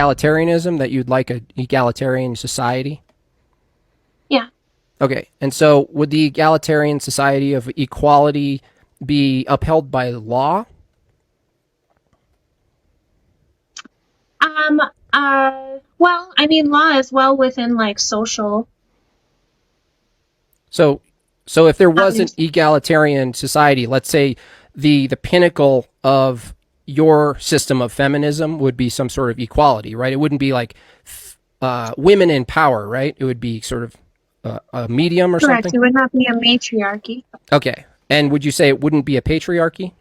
egalitarianism, that you'd like an egalitarian society? Yeah. Okay, and so would the egalitarian society of equality be upheld by law? Um, well, I mean, law is well within like social. So, so if there was an Obviously, egalitarian society, let's say the pinnacle of your system of feminism would be some sort of equality, right? It wouldn't be like women in power, right? It would be sort of a medium or correct. something. It would not be a matriarchy. Okay, and would you say it wouldn't be a patriarchy?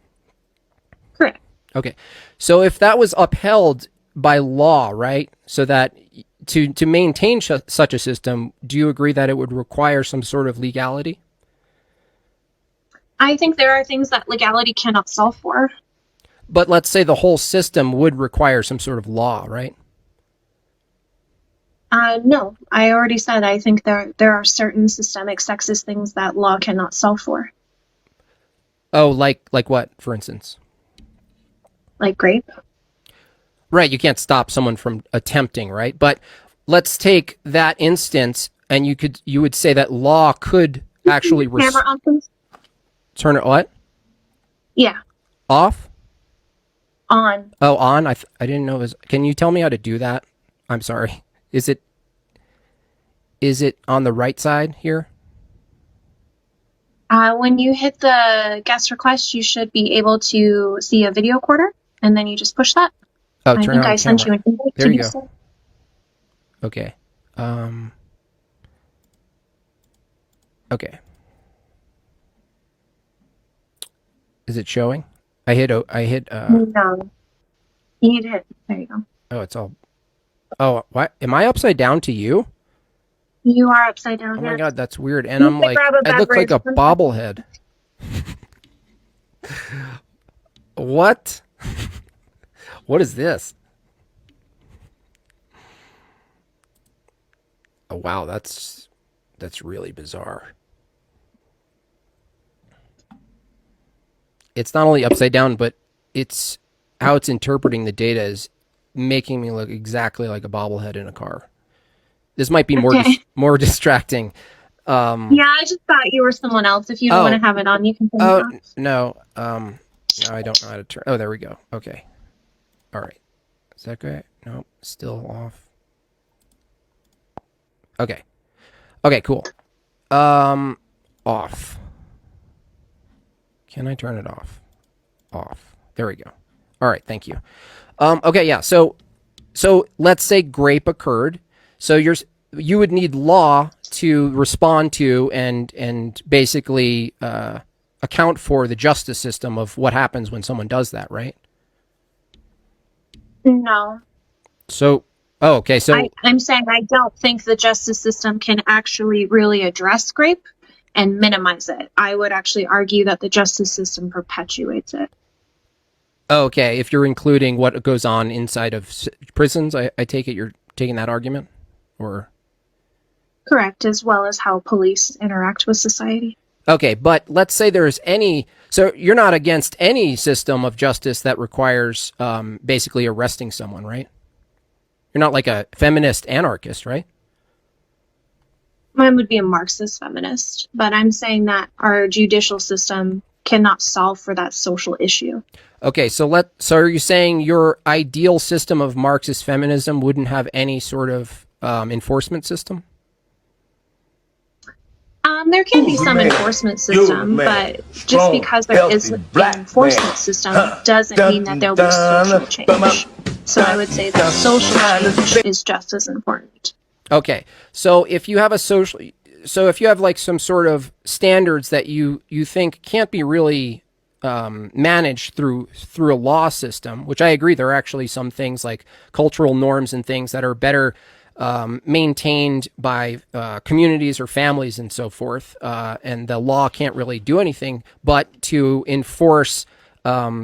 Correct. Okay, so if that was upheld by law, right? So that to maintain such a system, do you agree that it would require some sort of legality? I think there are things that legality cannot solve for. But let's say the whole system would require some sort of law, right? No, I already said I think there are certain systemic sexist things that law cannot solve for, Oh, like what, for instance? like rape. Right, you can't stop someone from attempting, right? But let's take that instance, and you would say that law could actually Camera on, please. turn it what Yeah, off? on. Oh, on. I didn't know it was. Can you tell me how to do that? I'm sorry. Is it on the right side here? When you hit the guest request, you should be able to see a video recorder, and then you just push that. Oh, I turn think on I sent camera. you an invite There to you do go. so. Okay. Okay. Is it showing? I hit. No, you need to hit. There you go. Oh, it's all. Oh, what? Am I upside down to you? You are upside down Oh my here. God, that's weird. And You I'm need to like, grab a I look like beverage. a bobblehead. What? What is this? Oh wow, that's really bizarre. It's not only upside down, but it's how it's interpreting the data is making me look exactly like a bobblehead in a car. This might be Okay. more distracting. Yeah, I just thought you were someone else. If you don't want Oh, to have it on, you can turn it oh off. no. No, I don't know how to turn. Oh, there we go. Okay. All right. Is that good? Nope. Still off. Okay. Okay. Cool. Off. Can I turn it off? Off. There we go. All right. Thank you. Okay. Yeah. So let's say grape occurred. So you would need law to respond to and basically account for the justice system of what happens when someone does that, right? No. So, oh, okay. So, I'm saying I don't think the justice system can actually really address rape and minimize it. I would actually argue that the justice system perpetuates it. okay, if you're including what goes on inside of prisons, I take it you're taking that argument, or Correct, as well as how police interact with society. okay, but let's say there's any. So you're not against any system of justice that requires basically arresting someone, right? You're not like a feminist anarchist, right? Mine would be a Marxist feminist, but I'm saying that our judicial system cannot solve for that social issue. Okay, so are you saying your ideal system of Marxist feminism wouldn't have any sort of enforcement system? There can be Who's the some man? enforcement You're the system, man. but just Strong, because there is healthy, an black enforcement man. system Huh. doesn't Dun, mean that there'll dun, be social dun, change. So I would say that social change is just as important. Okay, so if you have if you have like some sort of standards that you think can't be really managed through a law system, which I agree, there are actually some things like cultural norms and things that are better maintained by communities or families and so forth, and the law can't really do anything but to enforce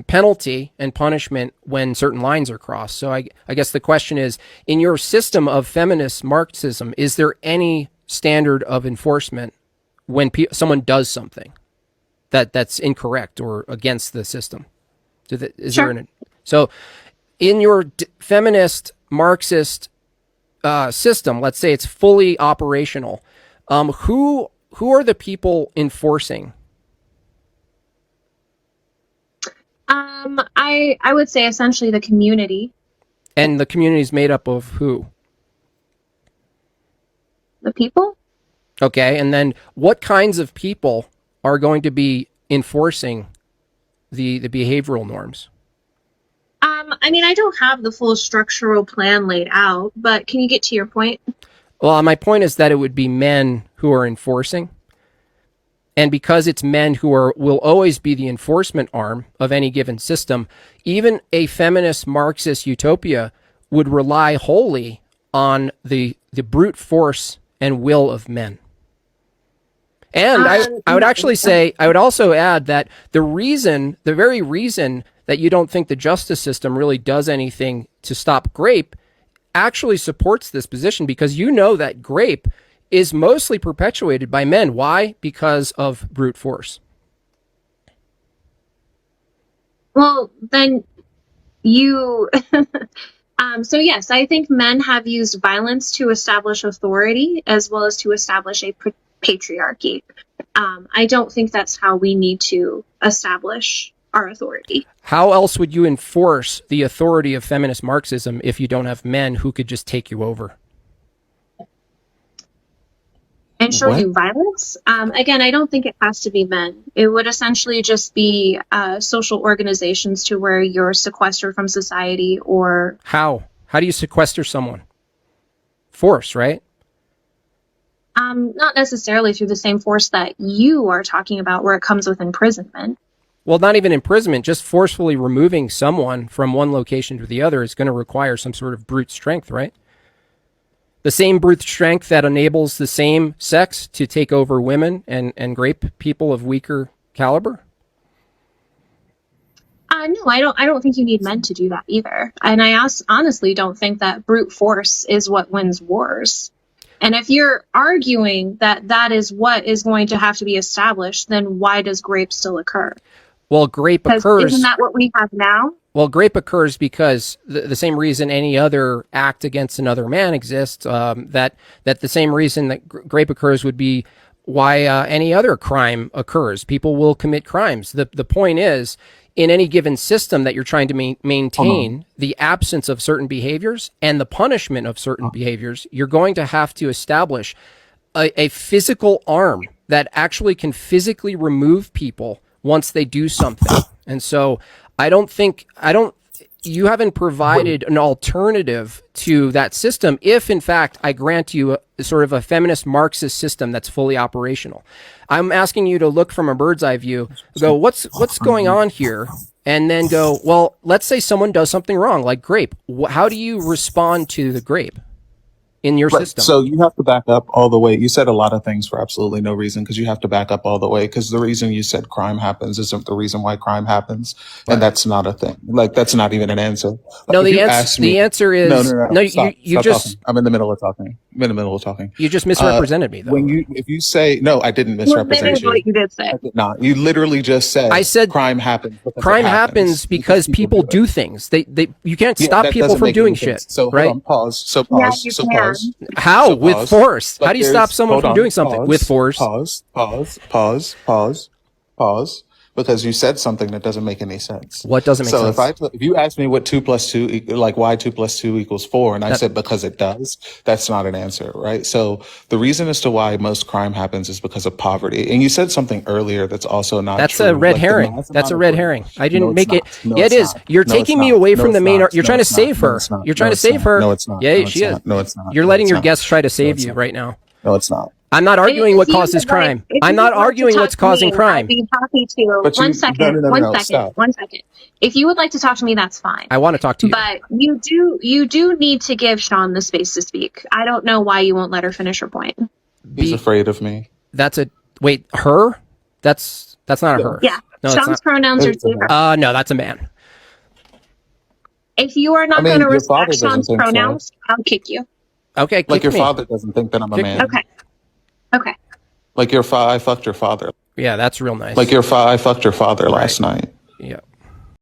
penalty and punishment when certain lines are crossed. So I guess the question is, in your system of feminist Marxism, is there any standard of enforcement when someone does something that's incorrect or against the system? Is Sure. so in your feminist Marxist system, let's say it's fully operational, who are the people enforcing? I would say essentially the community. And the community is made up of who? The people? Okay, and then what kinds of people are going to be enforcing the behavioral norms? I mean, I don't have the full structural plan laid out, but can you get to your point? Well, my point is that it would be men who are enforcing. And because it's men who will always be the enforcement arm of any given system, even a feminist Marxist utopia would rely wholly on the brute force and will of men. And I would actually say, I would also add that the very reason that you don't think the justice system really does anything to stop rape actually supports this position, because you know that rape is mostly perpetuated by men. Why? Because of brute force. Well, then you... so yes, I think men have used violence to establish authority as well as to establish a patriarchy. I don't think that's how we need to establish our authority. How else would you enforce the authority of feminist Marxism if you don't have men who could just take you over? And show you violence? Again, I don't think it has to be men. It would essentially just be social organizations to where you're sequestered from society or... How? How do you sequester someone? Force, right? Not necessarily through the same force that you are talking about, where it comes with imprisonment. Well, not even imprisonment, just forcefully removing someone from one location to the other is going to require some sort of brute strength, right? The same brute strength that enables the same sex to take over women and rape people of weaker caliber? No, I don't think you need men to do that either. And I honestly don't think that brute force is what wins wars. And if you're arguing that that is what is going to have to be established, then why does rape still occur? Well, rape occurs... Isn't that what we have now? Well, rape occurs because the same reason any other act against another man exists, that the same reason that rape occurs would be why any other crime occurs. People will commit crimes. The point is, in any given system that you're trying to maintain the absence of certain behaviors and the punishment of certain behaviors, you're going to have to establish a physical arm that actually can physically remove people once they do something. And so you haven't provided an alternative to that system if, in fact, I grant you sort of a feminist Marxist system that's fully operational. I'm asking you to look from a bird's eye view, go, what's going on here? And then go, well, let's say someone does something wrong, like grape. How do you respond to the grape in your system? So you have to back up all the way. You said a lot of things for absolutely no reason, because you have to back up all the way, because the reason you said crime happens isn't the reason why crime happens. Right. And that's not a thing. Like, that's not even an answer. Like, no, the answer is no. Stop, you stop just talking. I'm in the middle of talking. You just misrepresented me, though. If you say no, I didn't misrepresent you. What you did say. I did not. You literally just said. I said crime happens. Crime happens because people do things. You can't stop people from doing shit. So right? Hold on, pause. So Yeah, pause. you So can. pause. How? So With pause. force? But How do you stop someone hold from on, doing something? pause, With force? Pause. Because you said something that doesn't make any sense. What doesn't make sense? So if you ask me what 2 plus 2, like why 2 plus 2 equals 4, and I said because it does, that's not an answer, right? So the reason as to why most crime happens is because of poverty. And you said something earlier that's also not That's true. a red Like, herring. That's a red herring. I didn't make it. No, Yeah, it it's is. not. You're No, taking it's me not. away No, from the it's main. not. You're No, trying to it's not. save No, her. it's not. You're trying No, to it's save not. her. No, it's not. Yeah, No, she it's is. not. No, it's not. You're No, letting it's your not. guests try to No, save it's you not. right now. No, it's not. I'm not arguing what If you causes would like- crime. if I'm you not would like to arguing talk what's to me, causing crime. I'd be happy to. But One you- second. no, One stop. second. 1 second. If you would like to talk to me, that's fine. I want to talk to you. But you do need to give Sean the space to speak. I don't know why you won't let her finish her point. He's afraid of me. Wait, her? That's not a her. Yeah. No, it's Sean's not. pronouns are It's a they, her. her. No, that's a man. If you are not I mean, going to your father respect doesn't Sean's think so. pronouns, I'll kick you. Okay, Like kick your me. father doesn't think that I'm a Kick man. me. Okay. Okay. Like I fucked your father. Yeah, that's real nice. Like I fucked your father last night. Yeah.